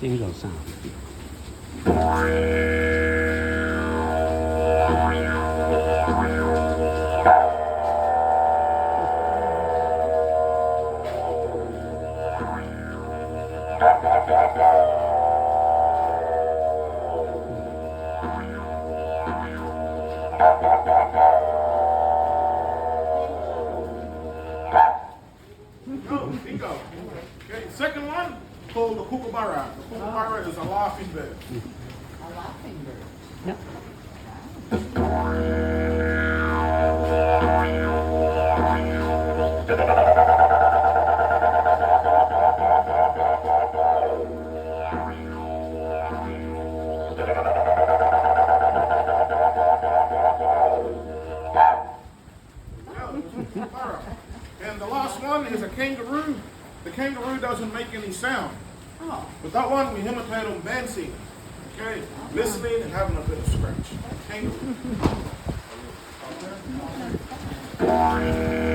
single sound. Bingo. Okay, second one called the kookaburra. The kookaburra is a laughing bird. A laughing bird. Yeah. And the last one is a kangaroo. The kangaroo doesn't make any sound. Oh. With that one, we imitate them dancing. Okay, listening and having a bit of scratch. Kangaroo.